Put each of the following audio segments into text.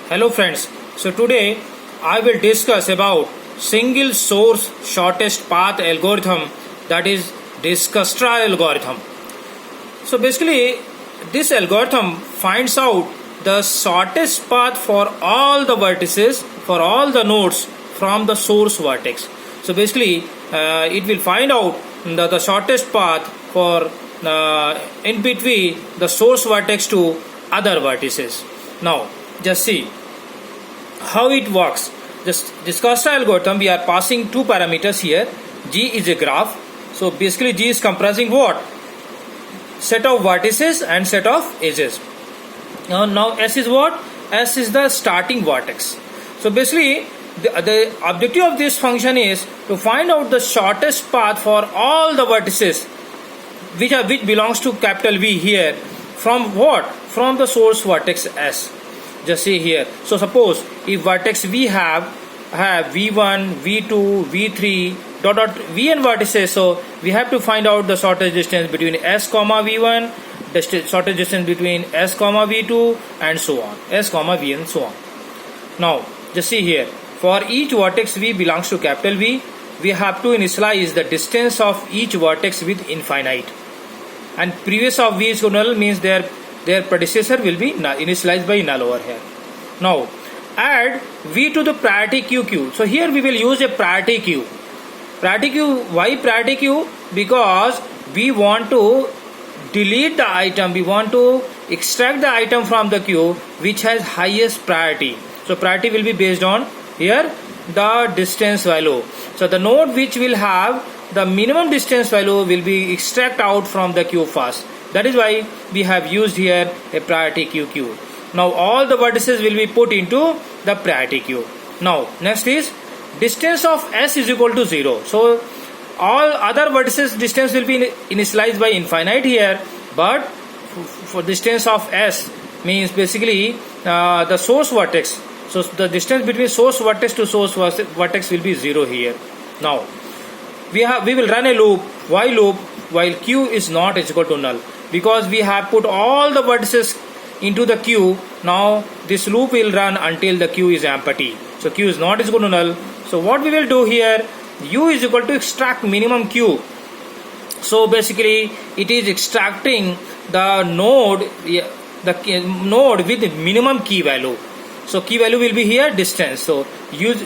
Hello friends, so today I will discuss about single source shortest path algorithm, that is Dijkstra algorithm. So basically this algorithm finds out the shortest path for all the vertices, for all the nodes from the source vertex. So basically it will find out the shortest path for in between the source vertex to other vertices. Now just see how it works. This Dijkstra algorithm, we are passing two parameters here. G is a graph. So basically G is comprising what? Set of vertices and set of edges. Now S is what? S is the starting vertex. So basically the objective of this function is to find out the shortest path for all the vertices which belongs to capital V here. From what? From the source vertex S. Just see here. So suppose if vertex V have V1, V2, V3 dot Vn vertices, so we have to find out the shortest distance between S comma V1, the shortest distance between S comma V2, and so on, S comma V and so on. Now just see here, for each vertex V belongs to capital V, we have to initialize the distance of each vertex with infinite, and previous of V is null means their predecessor will be initialized by null over here. Now add V to the priority QQ. So here we will use a priority queue. Priority queue, why priority queue? Because we want to delete the item, we want to extract the item from the queue which has highest priority. So priority will be based on here the distance value. So the node which will have the minimum distance value will be extract out from the queue first. That is why we have used here a priority queue. Now all the vertices will be put into the priority queue. Now next is distance of S is equal to 0. So all other vertices distance will be initialized by infinite here, but for distance of S means basically the source vertex. So the distance between source vertex to source vertex will be 0 here. Now we will run a loop, while loop, while Q is not equal to null, because we have put all the vertices into the queue. Now this loop will run until the queue is empty. So Q is not equal to null. So what we will do here, U is equal to extract minimum Q. So basically it is extracting the node with minimum key value. So key value will be here distance. So use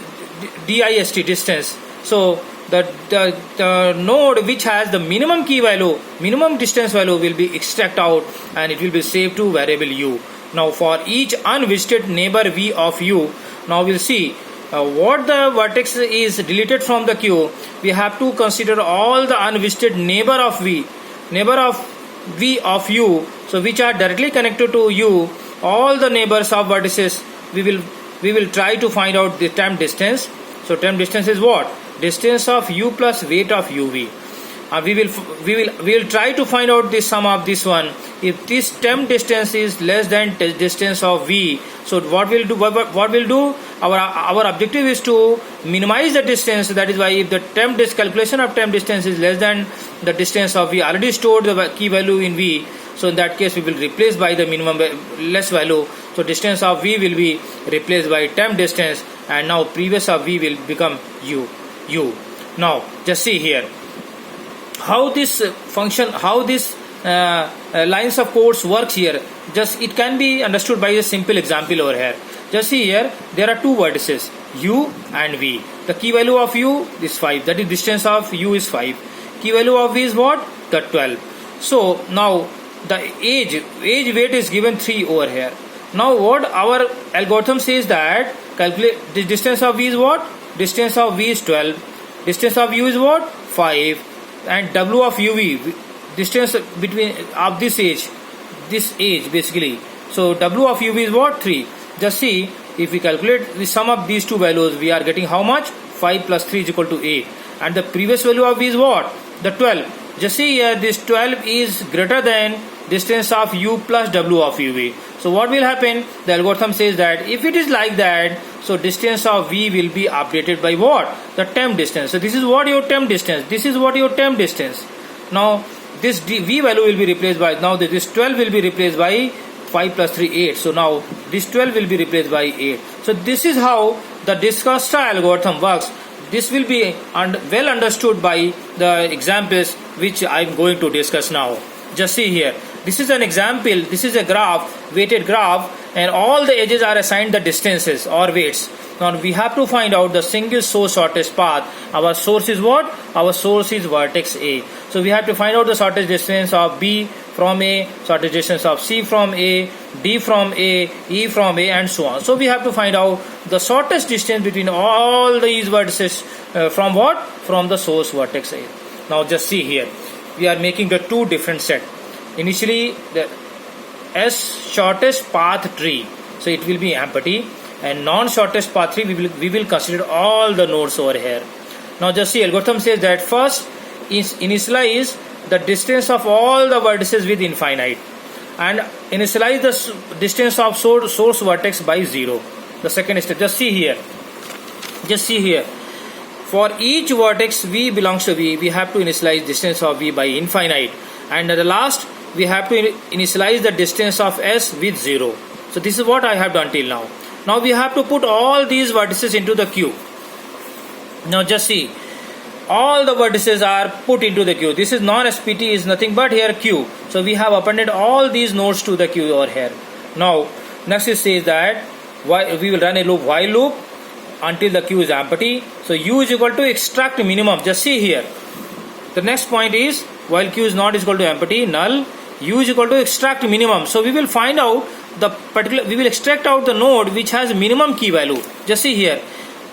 dist distance. So the node which has the minimum key value, minimum distance value will be extract out, and it will be saved to variable U. Now for each unvisited neighbor V of U, now we'll see what the vertex is deleted from the queue. We have to consider all the unvisited neighbor of V of U, so which are directly connected to U. All the neighbors of vertices we will try to find out the temp distance. So temp distance is what? Distance of U plus weight of UV. We will try to find out the sum of this one. If this temp distance is less than distance of V, so what we'll do? Our objective is to minimize the distance. That is why if the calculation of temp distance is less than the distance of V, already stored the key value in V. So in that case we will replace by the minimum less value. So distance of V will be replaced by temp distance, and now previous of V will become U. Now just see here how this function, how this lines of codes works here. Just it can be understood by a simple example over here. Just see here, there are two vertices U and V. The key value of U is 5, that is distance of U is 5. Key value of V is what? The 12. So now the age weight is given 3 over here. Now what our algorithm says that calculate the distance of V is what? Distance of V is 12. Distance of U is what? 5. And W of UV, distance between of this age basically. So W of UV is what? 3. Just see, if we calculate the sum of these two values, we are getting how much? 5 plus 3 is equal to 8. And the previous value of V is what? The 12. Just see here, this 12 is greater than distance of U plus W of UV. So what will happen? The algorithm says that if it is like that, so distance of V will be updated by what? The temp distance. So this is what your temp distance. This is what your temp distance. Now this V value will be replaced by, now this 12 will be replaced by 5 plus 3, 8. So now this 12 will be replaced by 8. So this is how the Dijkstra algorithm works. This will be well understood by the examples which I am going to discuss now. Just see here. This is an example. This is a graph, weighted graph, and all the edges are assigned the distances or weights. Now we have to find out the single source shortest path. Our source is what? Our source is vertex A. So we have to find out the shortest distance of B from A, shortest distance of C from A, D from A, E from A, and so on. So we have to find out the shortest distance between all these vertices from what? From the source vertex A. Now just see here. We are making the two different set. Initially the S shortest path tree. So it will be empty. And non-shortest path tree, we will consider all the nodes over here. Now just see, algorithm says that first initialize the distance of all the vertices with infinite, and initialize the distance of source vertex by 0. The second step, just see here. For each vertex V belongs to V, we have to initialize distance of V by infinite, and at the last we have to initialize the distance of S with 0. So this is what I have done till now. Now we have to put all these vertices into the queue. Now just see, all the vertices are put into the queue. This is non-SPT is nothing but here queue. So we have appended all these nodes to the queue over here. Now next it says that we will run a loop, while loop, until the queue is empty. So U is equal to extract minimum. Just see here. The next point is while queue is not equal to empty, null, U is equal to extract minimum. So we will find out we will extract out the node which has minimum key value. Just see here.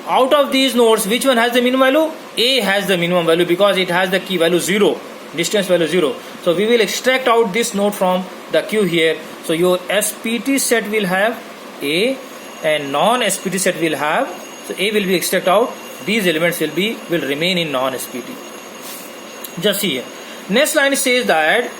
Out of these nodes, which one has the minimum value? A has the minimum value because it has the key value 0, distance value 0. So we will extract out this node from the queue here. So your SPT set will have A and non-SPT set will have. So A will be extract out. These elements will remain in non-SPT. Just see here. Next line says that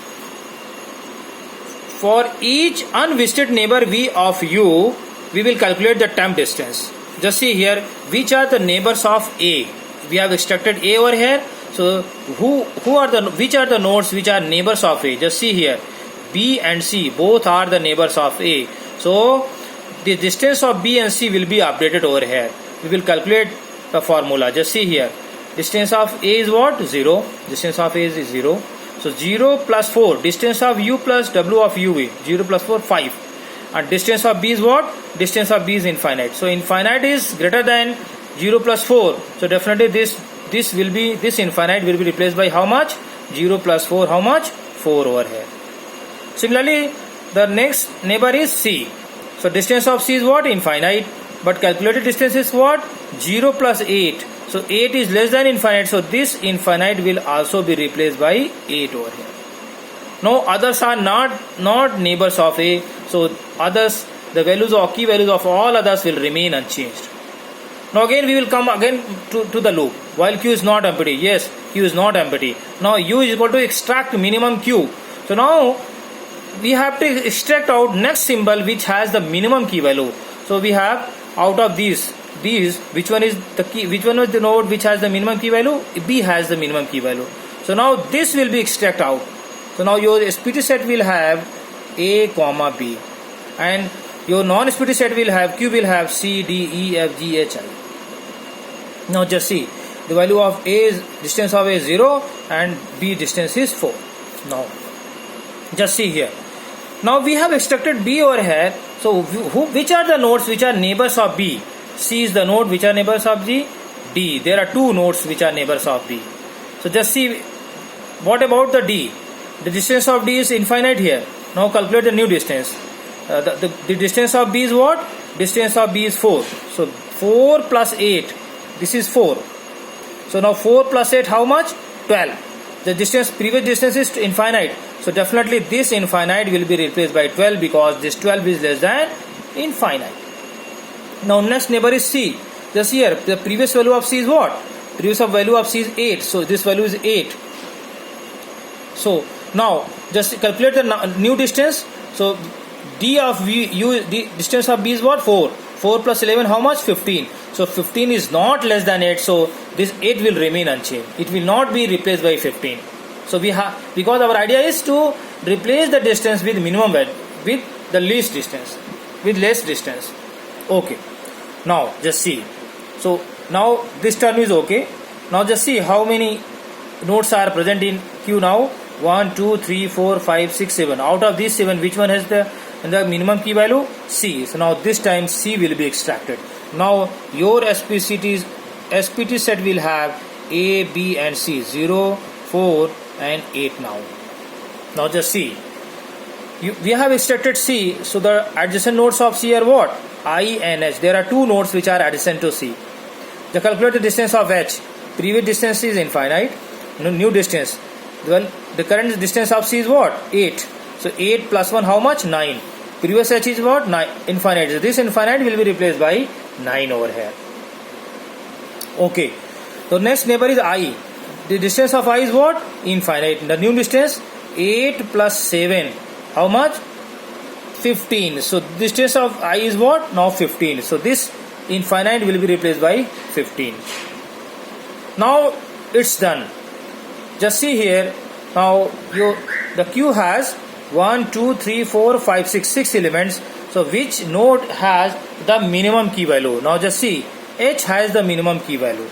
for each unvisited neighbor V of U, we will calculate the temp distance. Just see here, which are the neighbors of A. We have extracted A over here. So which are the nodes which are neighbors of A? Just see here, B and C both are the neighbors of A. So the distance of B and C will be updated over here. We will calculate the formula. Just see here, distance of A is what? 0. Distance of A is 0. So 0 plus 4, distance of U plus W of U, 0 plus 4, 5. And distance of B is what? Distance of B is infinite. So infinite is greater than 0 plus 4. So definitely this infinite will be replaced by how much? 0 plus 4, how much? 4 over here. Similarly, the next neighbor is C. So distance of C is what? Infinite. But calculated distance is what? 0 plus 8. So 8 is less than infinite. So this infinite will also be replaced by 8 over here. No, others are not neighbors of A. So others, the values or key values of all others will remain unchanged. Now again we will come again to the loop. While Q is not empty. Yes, Q is not empty. Now U is equal to extract minimum Q. So now we have to extract out next symbol which has the minimum key value. So we have out of these which one is the key, which one is the node which has the minimum key value? B has the minimum key value. So now this will be extract out. So now your SPT set will have A comma B, and your non-SPT set will have Q will have C, D, E, F, G, H, I. Now just see, the value of A is distance of A is 0 and B distance is 4. Now just see here. Now we have extracted B over here. So which are the nodes which are neighbors of B? C is the node which are neighbors of G. D, there are two nodes which are neighbors of B. So just see, what about the D? The distance of D is infinite here. Now calculate the new distance. The distance of B is what? Distance of B is 4. So 4 plus 8, this is 4. So now 4 plus 8 how much? 12. The distance, previous distance is infinite. So definitely this infinite will be replaced by 12 because this 12 is less than infinite. Now next neighbor is C. Just here, the previous value of C is what? Previous value of C is 8. So this value is 8. So now just calculate the new distance. So D of the distance of B is what? 4. 4 plus 11 how much? 15. So 15 is not less than 8. So this 8 will remain unchanged. It will not be replaced by 15. So we have, because our idea is to replace the distance with minimum value, with the least distance with less distance. Okay. Now just see. So now this term is okay. Now just see how many nodes are present in Q now. 1, 2, 3, 4, 5, 6, 7. Out of these 7, which one has the minimum key value? C. So now this time C will be extracted. Now your SPT set will have A, B and C. 0, 4 and 8 now. Now just see. We have extracted C. So the adjacent nodes of C are what? I and H. There are two nodes which are adjacent to C. The calculated distance of H. Previous distance is infinite. New distance. Well, the current distance of C is what? 8. So 8 plus 1 how much? 9. Previous H is what? 9. Infinite. So this infinite will be replaced by 9 over here. Okay. So next neighbor is I. The distance of I is what? Infinite. The new distance 8 plus 7. How much? 15. So distance of I is what? Now 15. So this infinite will be replaced by 15. Now it's done. Just see here. Now the Q has 1, 2, 3, 4, 5, 6 elements. So which node has the minimum key value? Now just see. H has the minimum key value.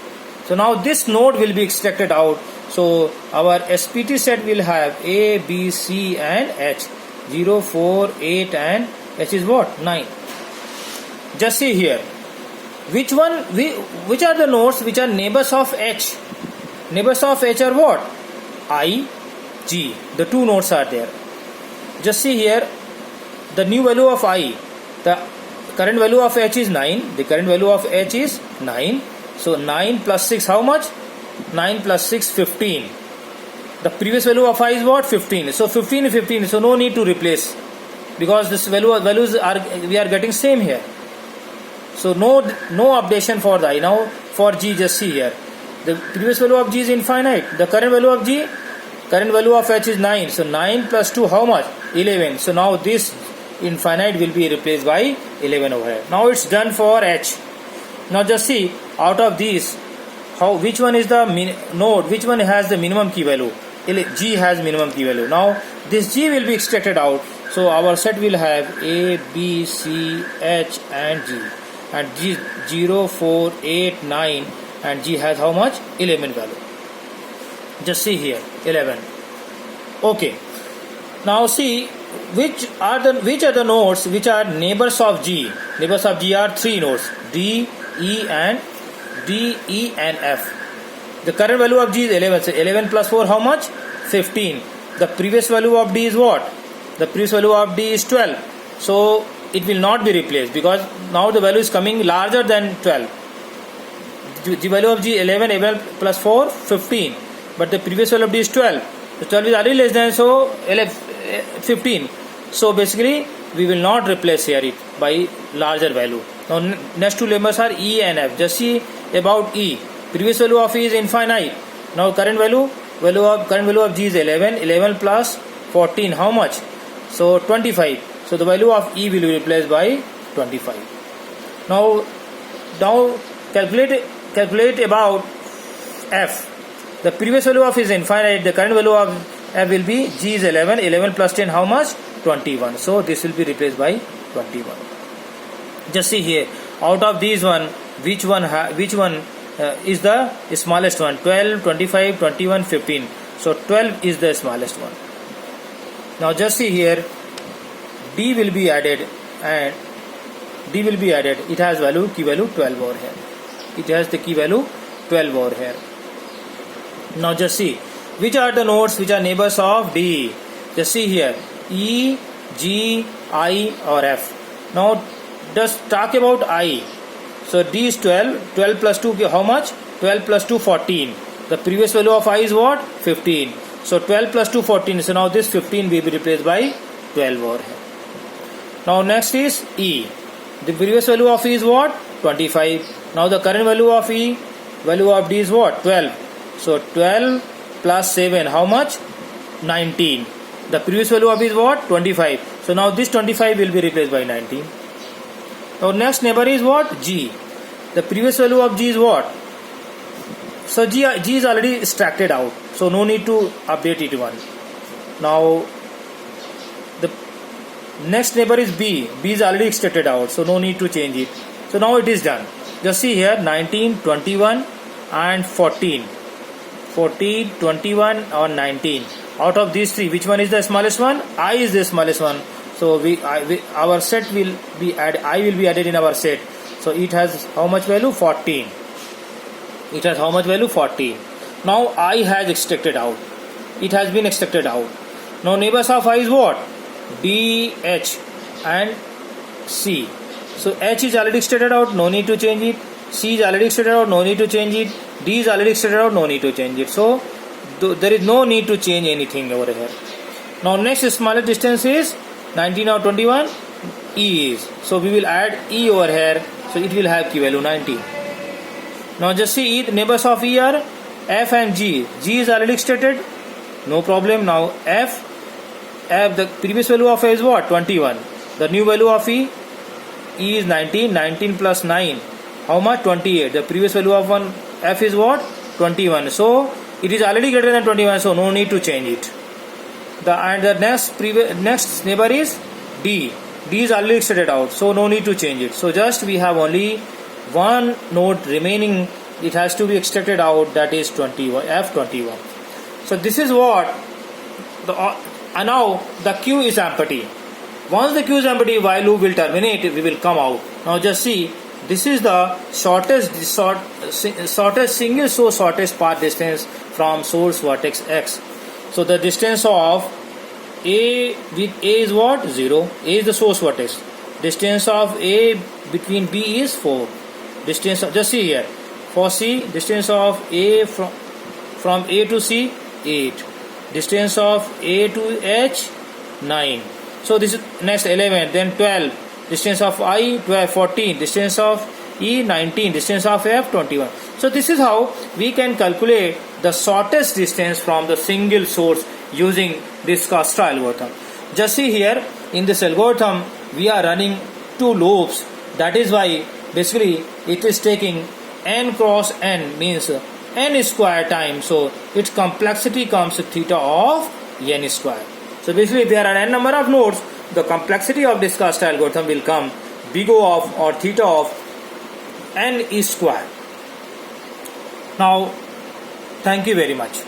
So now this node will be extracted out. So our SPT set will have A, B, C and H. 0, 4, 8 and H is what? 9. Just see here. Which are the nodes which are neighbors of H? Neighbors of H are what? I, G. The two nodes are there. Just see here. The new value of I. The current value of H is 9. The current value of H is 9. So 9 plus 6 how much? 9 plus 6 15. The previous value of I is what? 15. So 15 is 15. So no need to replace, because this values are we are getting same here. So no updation for the I. Now for G, just see here. The previous value of G is infinite. The current value of G, current value of H is 9. So 9 plus 2 how much? 11. So now this infinite will be replaced by 11 over here. Now it's done for H. Now just see out of these which one is the node, which one has the minimum key value. G has minimum key value. Now this G will be extracted out. So our set will have A, B, C, H and G. And G 0, 4, 8, 9 and G has how much? 11 value. Just see here 11. Okay. Now see which are the nodes which are neighbors of G. Neighbors of G are three nodes: D, E and F. The current value of G is 11. So 11 plus 4 how much? 15. The previous value of D is what? The previous value of D is 12. So it will not be replaced, because now the value is coming larger than 12. The value of G 11 plus 4 15. But the previous value of D is 12. So 12 is already less than, so 15. So basically we will not replace here it by larger value. Now next two numbers are E and F. Just see about E. Previous value of E is infinite. Now current value of G is 11. 11 plus 14 how much? So 25. So the value of E will be replaced by 25. Now calculate about F. The previous value of is infinite. The current value of F will be G is 11. 11 plus 10 how much? 21. So this will be replaced by 21. Just see here. Out of these one, which one is the smallest one? 12, 25, 21, 15. So 12 is the smallest one. Now just see here. D will be added, and it has key value 12 over here. It has the key value 12 over here. Now just see which are the nodes which are neighbors of D. Just see here: E, G, I or F. Now just talk about I. So D is 12. 12 plus 2 how much? 12 plus 2 14. The previous value of I is what? 15. So 12 plus 2 14. So now this 15 will be replaced by 12 over here. Now next is E. The previous value of E is what? 25. Now the current value of D is what? 12. So 12 plus 7 how much? 19. The previous value of E is what? 25. So now this 25 will be replaced by 19. Now next neighbor is what? G. The previous value of G is what? So G is already extracted out. So no need to update it one. Now Next neighbor is B. B is already extracted out, so no need to change it. So now it is done. Just see here 19, 21 and 14. 14, 21 or 19. Out of these three, which one is the smallest one? I is the smallest one. So our set will be I will be added in our set. So it has how much value? 14. It has how much value? 14. Now I has extracted out. It has been extracted out. Now neighbors of I is what? D, H and C. So H is already extracted out, no need to change it. C is already extracted out, no need to change it. D is already extracted out, no need to change it. So there is no need to change anything over here. Now next smallest distance is 19 or 21. E is. So we will add E over here. So it will have key value 19. Now just see it. Neighbors of E are F and G. G is already extracted. No problem. Now F, the previous value of A is what? 21. The new value of E is 19. 19 plus 9. How much? 28. The previous value of one F is what? 21. So it is already greater than 21. So no need to change it. The next neighbor is D. D is already extracted out. So no need to change it. So just we have only one node remaining. It has to be extracted out. That is 21. F21. So this is what and now the queue is empty. Once the queue is empty, while loop will terminate, we will come out. Now just see, this is the shortest single source shortest path distance from source vertex X. So the distance of A with A is what? 0. A is the source vertex. Distance of A between B is 4. Distance of, just see here, for C, distance of A from A to C 8. Distance of A to H 9. So this is next 11, then 12. Distance of I 12, 14. Distance of E 19. Distance of F 21. So this is how we can calculate the shortest distance from the single source using this Dijkstra algorithm. Just see here, in this algorithm we are running 2 loops. That is why basically it is taking n cross n, means n square time. So its complexity comes to theta of n square. So basically if there are n number of nodes, the complexity of this Dijkstra algorithm will come big O of or theta of n square. Now thank you very much.